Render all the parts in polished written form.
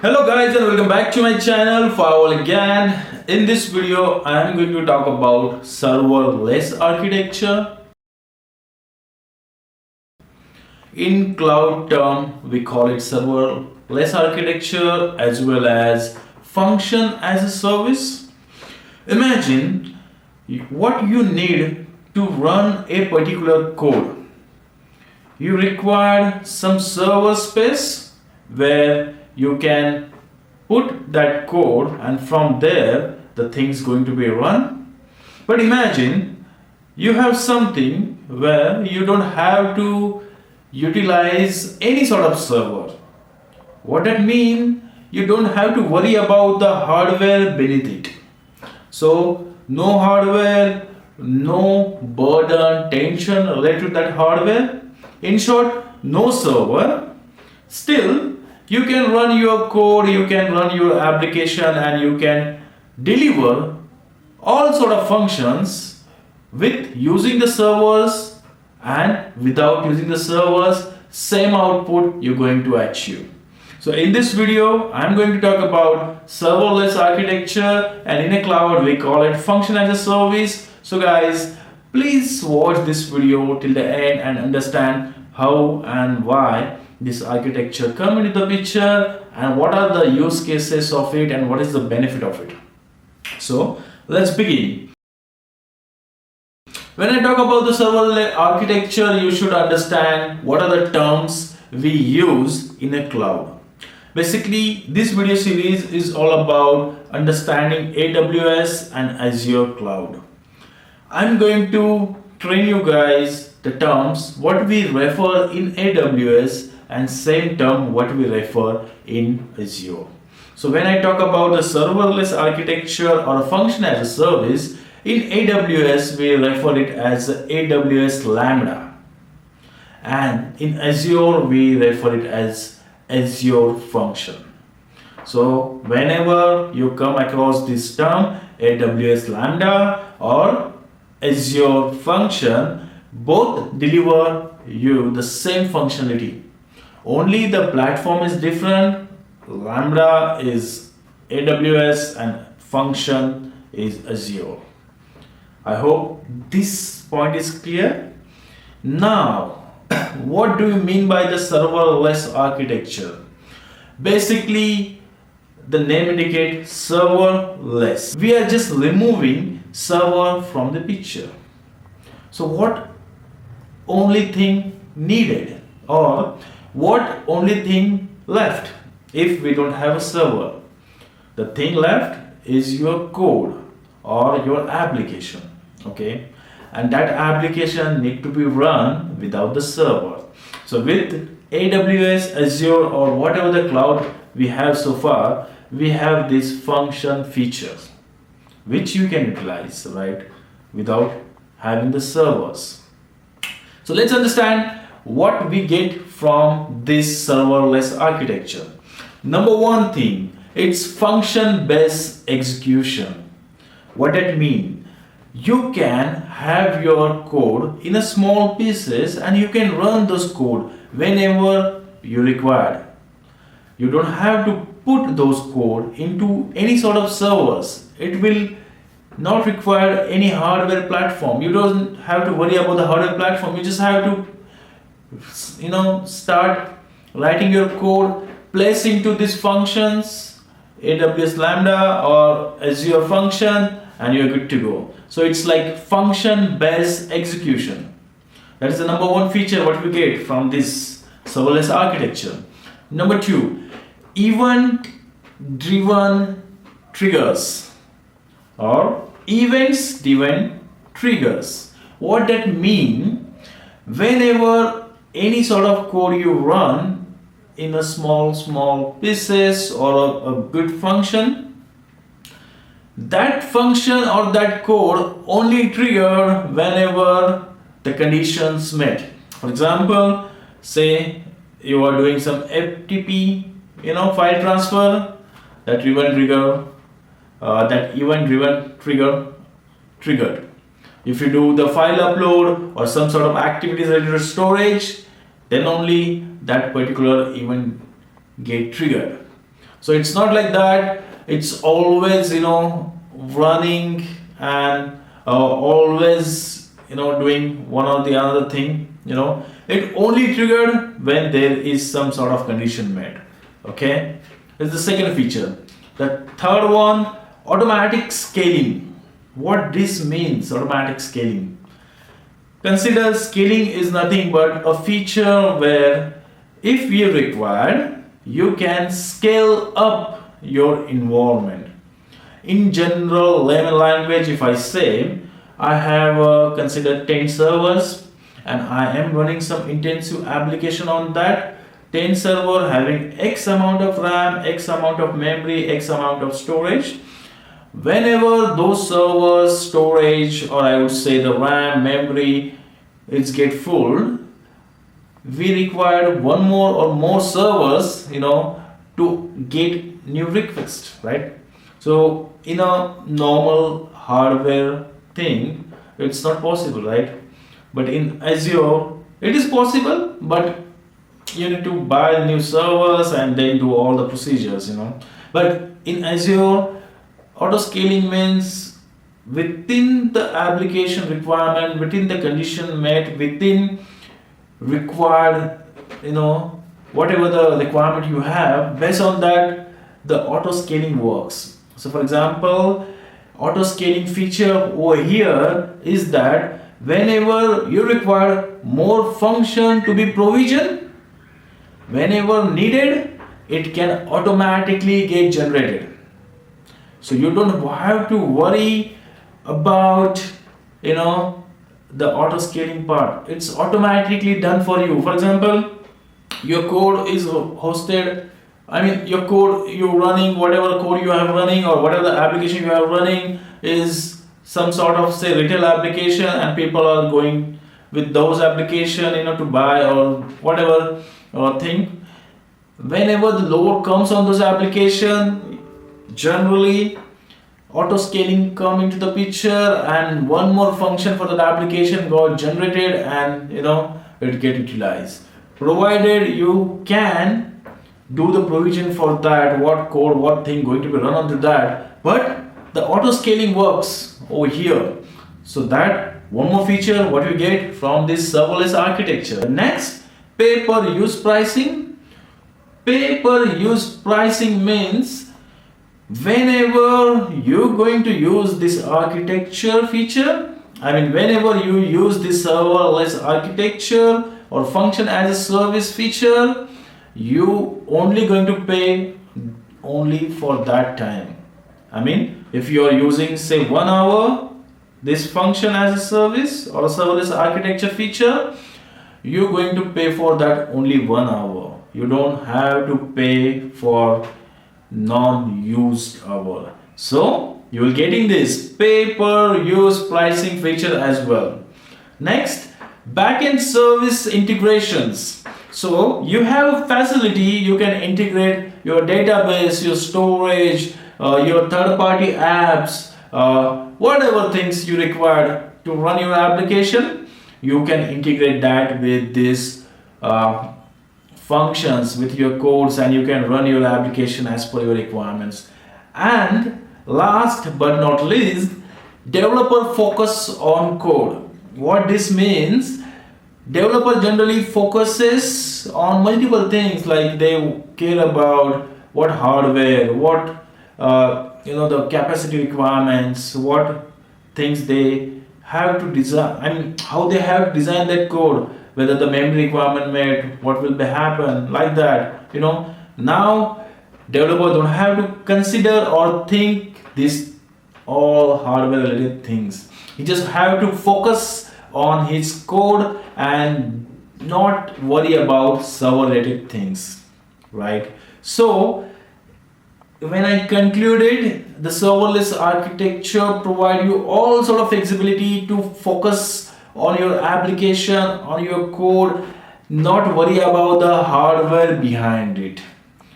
Hello guys and welcome back to my channel Firewall again. In this video I am going to talk about serverless architecture. In cloud term we call it serverless architecture as well as function as a service. Imagine what you need to run a particular code. You require some server space where you can put that code and from there the thing is going to be run. But imagine you have something where you don't have to utilize any sort of server. What that means? You don't have to worry about the hardware beneath it. So no hardware, no burden, tension related to that hardware. In short, no server. Still, you can run your code, you can run your application and you can deliver all sort of functions with using the servers and without using the servers, same output you're going to achieve. So in this video, I'm going to talk about serverless architecture and in a cloud we call it function as a service. So guys, please watch this video till the end and understand how and why this architecture come into the picture and what are the use cases of it and what is the benefit of it. So let's begin. When I talk about the serverless architecture, you should understand what are the terms we use in a cloud. Basically, this video series is all about understanding AWS and Azure cloud. I'm going to train you guys the terms what we refer in AWS and same term what we refer in Azure. So when I talk about the serverless architecture or a function as a service, in AWS we refer it as AWS Lambda and in Azure we refer it as Azure function. So whenever you come across this term AWS Lambda or Azure function, both deliver you the same functionality. Only the platform is different. Lambda is AWS and function is Azure. I hope this point is clear. Now, what do you mean by the serverless architecture? Basically, the name indicates serverless. We are just removing server from the picture. So what only thing needed or what only thing left if we don't have a server? The thing left is your code or your application, okay? And that application need to be run without the server. So with AWS, Azure or whatever the cloud we have so far, we have this function features which you can utilize, right, without having the servers. So let's understand what we get from this serverless architecture. Number one thing, it's function-based execution. What that means? You can have your code in a small pieces and you can run those code whenever you require. You don't have to put those code into any sort of servers. It will not require any hardware platform. You don't have to worry about the hardware platform. You just have to start writing your code, place into these functions, AWS Lambda or Azure function, and you're good to go. So it's like function based execution. That is the number one feature what we get from this serverless architecture. Number two, event driven triggers or events driven triggers. What that mean? Whenever any sort of code you run in a small pieces or a good function, that function or that code only trigger whenever the conditions met. For example, say you are doing some FTP file transfer, that event driven trigger triggered. If you do the file upload or some sort of activities related to storage, then only that particular event get triggered. So it's not like that. It's always, running and always, doing one or the other thing. It only triggered when there is some sort of condition met. Okay, it's the second feature. The third one, automatic scaling. What this means, automatic scaling. Consider scaling is nothing but a feature where if you require, you can scale up your environment. In general layman language, if I say I have considered 10 servers and I am running some intensive application on that 10 server having X amount of RAM, X amount of memory, X amount of storage. Whenever those servers, storage, or I would say the RAM, memory, it's get full, we require one more or more servers, to get new request, right? So in a normal hardware thing, it's not possible, right? But in Azure, it is possible, but you need to buy new servers and then do all the procedures, But in Azure, auto scaling means within the application requirement, within the condition met, within required, whatever the requirement you have, based on that, the auto scaling works. So for example, auto scaling feature over here is that whenever you require more function to be provisioned, whenever needed, it can automatically get generated. So you don't have to worry about, the auto scaling part. It's automatically done for you. For example, your code is hosted, your code you're running, whatever code you have running or whatever the application you are running is some sort of say retail application, and people are going with those application, to buy or whatever thing. Whenever the load comes on those application, generally auto scaling come into the picture and one more function for that application got generated and it get utilized, provided you can do the provision for that, what code, what thing going to be run onto that. But the auto scaling works over here. So that one more feature what you get from this serverless architecture. Next, pay per use pricing. Pay per use pricing means whenever you're going to use this architecture feature, whenever you use this serverless architecture or function as a service feature, you only going to pay only for that time. If you are using say 1 hour this function as a service or a serverless architecture feature, you're going to pay for that only 1 hour. You don't have to pay for non-used hour. So you will getting this pay per use pricing feature as well. Next, backend service integrations. So you have a facility, you can integrate your database, your storage, your third-party apps, whatever things you require to run your application, you can integrate that with these functions, with your codes, and you can run your application as per your requirements. And last but not least, developer focus on code. What this means, developer generally focuses on multiple things, like they care about what hardware, what the capacity requirements, what things they have to design, how they have designed that code, whether the memory requirement met, what will be happen, like that. Now developer don't have to consider or think this all hardware related things. He just have to focus on his code and not worry about server related things, right? So when I concluded, the serverless architecture provide you all sort of flexibility to focus on your application, on your code, not worry about the hardware behind it.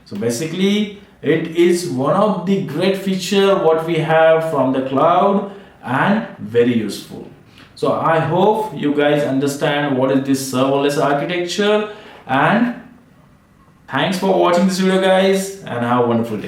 So basically it is one of the great feature what we have from the cloud and very useful. So I hope you guys understand what is this serverless architecture, and Thanks for watching this video, guys, and have a wonderful day.